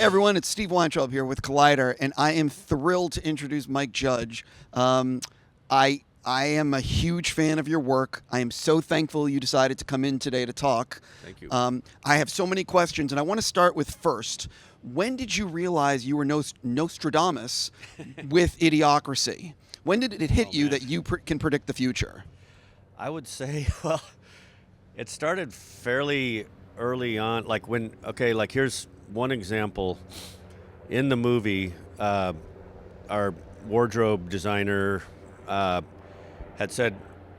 everyone, it's Steve Weintraub here with Collider, and I am thrilled to introduce Mike Judge. I am a huge fan of your work. I am so thankful you decided to come in today to talk. Thank you. I have so many questions, and I want to start with first. When did you realize you were Nostradamus with Idiocracy? When did it hit you that you can predict the future? I would say, well, it started fairly early on. Like here's one example. In the movie, our wardrobe designer had said,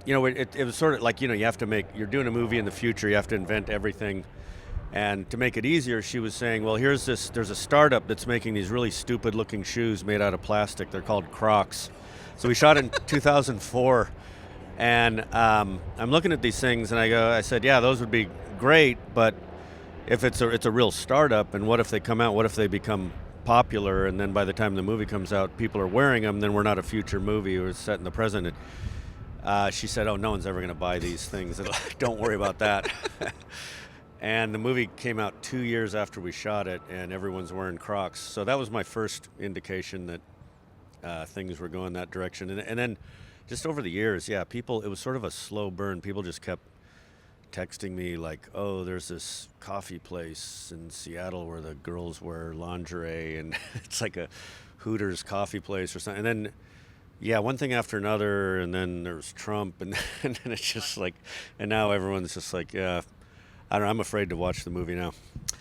it was sort of like, you have to you're doing a movie in the future, you have to invent everything. And to make it easier, she was saying, well, there's a startup that's making these really stupid looking shoes made out of plastic. They're called Crocs. So we shot in 2004. And I'm looking at these things and I said, yeah, those would be great, but if it's a real startup, and what if they come out, what if they become popular, and then by the time the movie comes out, people are wearing them, then we're not a future movie, we're set in the present. She said, oh, no one's ever going to buy these things. Don't worry about that. And the movie came out 2 years after we shot it, and everyone's wearing Crocs. So that was my first indication that things were going that direction. And then just over the years, it was sort of a slow burn. People just kept texting me like, oh, there's this coffee place in Seattle where the girls wear lingerie, and it's like a Hooters coffee place or something. And then, one thing after another, and then there's Trump, and then it's just like, and now everyone's just like, I don't know, I'm afraid to watch the movie now.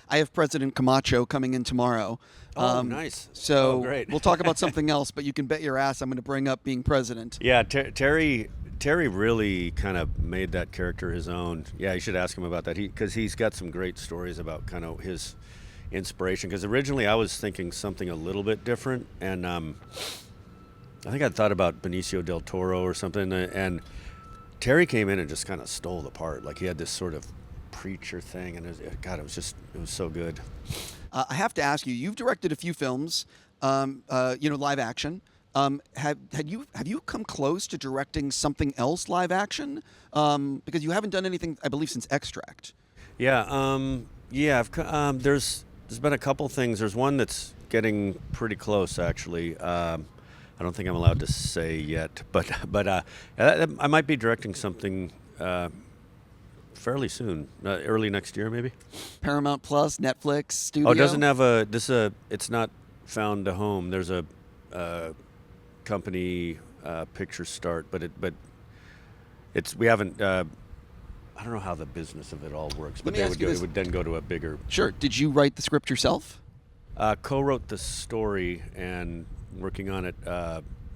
I have President Camacho coming in tomorrow. Oh, nice. So great. We'll talk about something else, but you can bet your ass I'm going to bring up being president. Yeah, Terry really kind of made that character his own. Yeah, you should ask him about that. Because he's got some great stories about kind of his inspiration. Because originally I was thinking something a little bit different, and I think I'd thought about Benicio del Toro or something. And Terry came in and just kind of stole the part. Like he had this sort of preacher thing, and it was so good. I have to ask you, you've directed a few films, live action. Have you come close to directing something else live action? Because you haven't done anything, I believe, since Extract. There's been a couple things. There's one that's getting pretty close, actually. I don't think I'm allowed to say yet, but I might be directing something fairly soon, early next year, maybe. Paramount Plus, Netflix, studio. Oh, it doesn't have it's not found a home. There's a company picture start, but we haven't. I don't know how the business of it all works, but it would then go to a bigger. Sure. Did you write the script yourself? Co-wrote the story and working on it.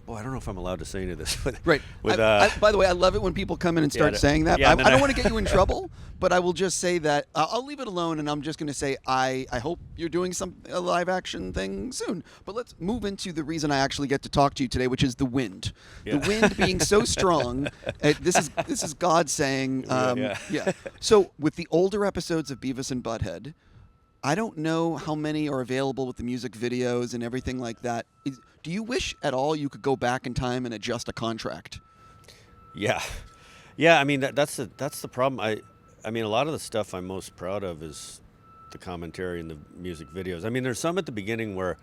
I don't know if I'm allowed to say any of this. But right. By the way, I love it when people come in and start saying that. I don't want to get you in trouble, but I will just say that I'll leave it alone, and I'm just going to say I hope you're doing a live action thing soon. But let's move into the reason I actually get to talk to you today, which is the wind. Yeah. The wind being so strong. This is God saying, yeah. So with the older episodes of Beavis and Butt-Head, I don't know how many are available with the music videos and everything like that. Do you wish at all you could go back in time and adjust a contract? Yeah. I mean that's the problem. I mean a lot of the stuff I'm most proud of is the commentary and the music videos. I mean there's some at the beginning where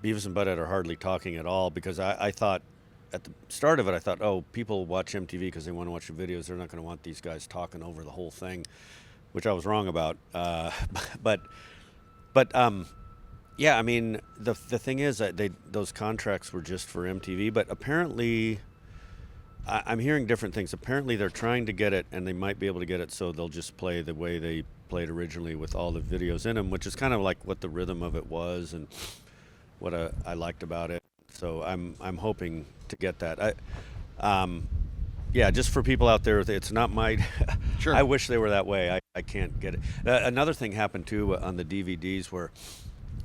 Beavis and Butt-Head are hardly talking at all, because I thought at the start of it, I thought, oh, people watch MTV because they want to watch the videos. They're not going to want these guys talking over the whole thing, which I was wrong about. I mean, the thing is that those contracts were just for MTV, but apparently I'm hearing different things. Apparently they're trying to get it, and they might be able to get it so they'll just play the way they played originally with all the videos in them, which is kind of like what the rhythm of it was and what I liked about it. So I'm hoping to get that. Just for people out there, it's not my. Sure. I wish they were that way. I can't get it. Another thing happened too on the DVDs where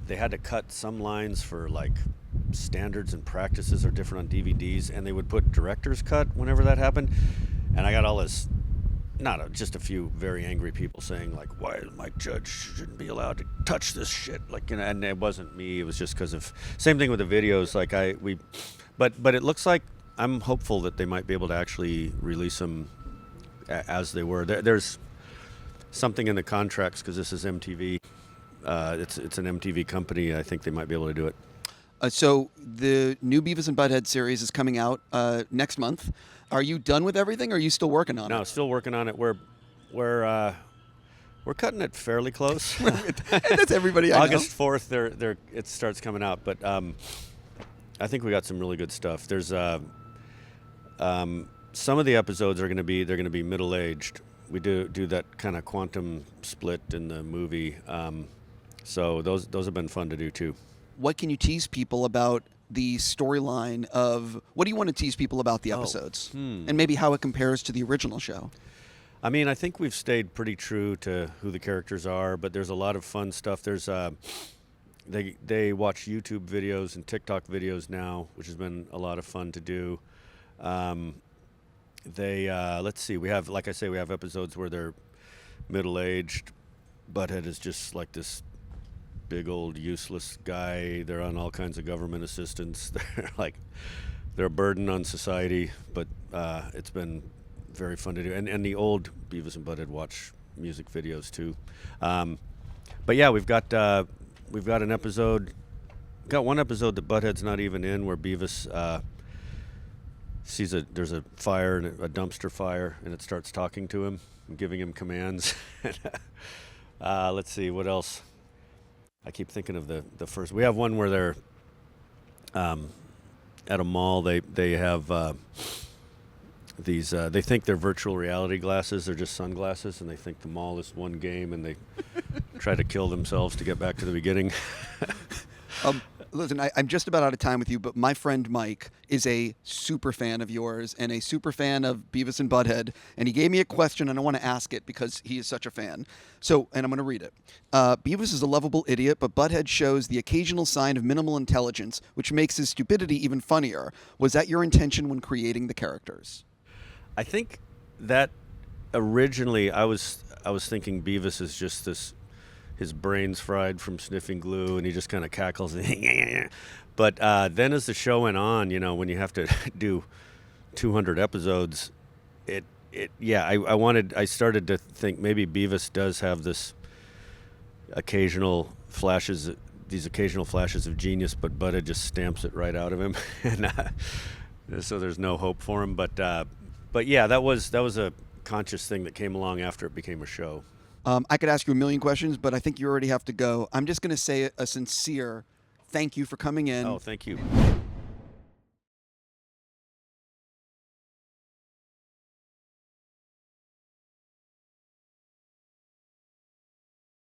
they had to cut some lines for like standards and practices are different on DVDs, and they would put director's cut whenever that happened. And I got all this, just a few very angry people saying like, why Mike Judge shouldn't be allowed to touch this shit, and it wasn't me. It was just because of same thing with the videos. But it looks like I'm hopeful that they might be able to actually release them as they were. There's something in the contracts, because this is MTV, it's an MTV company. I think they might be able to do it. So the new Beavis and Butt-Head series is coming out next month. Are you done with everything, or are you still working on it? No, still working on it. We're cutting it fairly close. And that's everybody I know. August 4th, it starts coming out. But I think we got some really good stuff. There's some of the episodes they're going to be middle-aged. We do that kind of quantum split in the movie. So those have been fun to do too. What can you tease people about the storyline of, what do you want to tease people about the episodes? And maybe how it compares to the original show? I mean, I think we've stayed pretty true to who the characters are, but there's a lot of fun stuff. There's they watch YouTube videos and TikTok videos now, which has been a lot of fun to do. Let's see, we have episodes where they're middle-aged. Butthead is just like this big old useless guy. They're on all kinds of government assistance. They're a burden on society, but it's been very fun to do. And the old Beavis and Butt-Head watch music videos too. But yeah, we've got an episode. Got one episode that Butthead's not even in, where Beavis sees there's a fire, and a dumpster fire, and it starts talking to him and giving him commands. Let's see, what else? I keep thinking of the first. We have one where they're at a mall. They have these. They think they're virtual reality glasses. They're just sunglasses, and they think the mall is one game, and they try to kill themselves to get back to the beginning. Listen, I'm just about out of time with you, but my friend Mike is a super fan of yours and a super fan of Beavis and Butt-Head, and he gave me a question, and I want to ask it because he is such a fan. So, and I'm going to read it. Beavis is a lovable idiot, but Butt-Head shows the occasional sign of minimal intelligence, which makes his stupidity even funnier. Was that your intention when creating the characters? I think that originally I was thinking Beavis is just this. His brain's fried from sniffing glue, and he just kind of cackles. But then as the show went on, when you have to do 200 episodes, I started to think maybe Beavis does have these occasional flashes of genius, but Butthead just stamps it right out of him, and so there's no hope for him. But yeah, that was a conscious thing that came along after it became a show. I could ask you a million questions, but I think you already have to go. I'm just going to say a sincere thank you for coming in. Oh, thank you.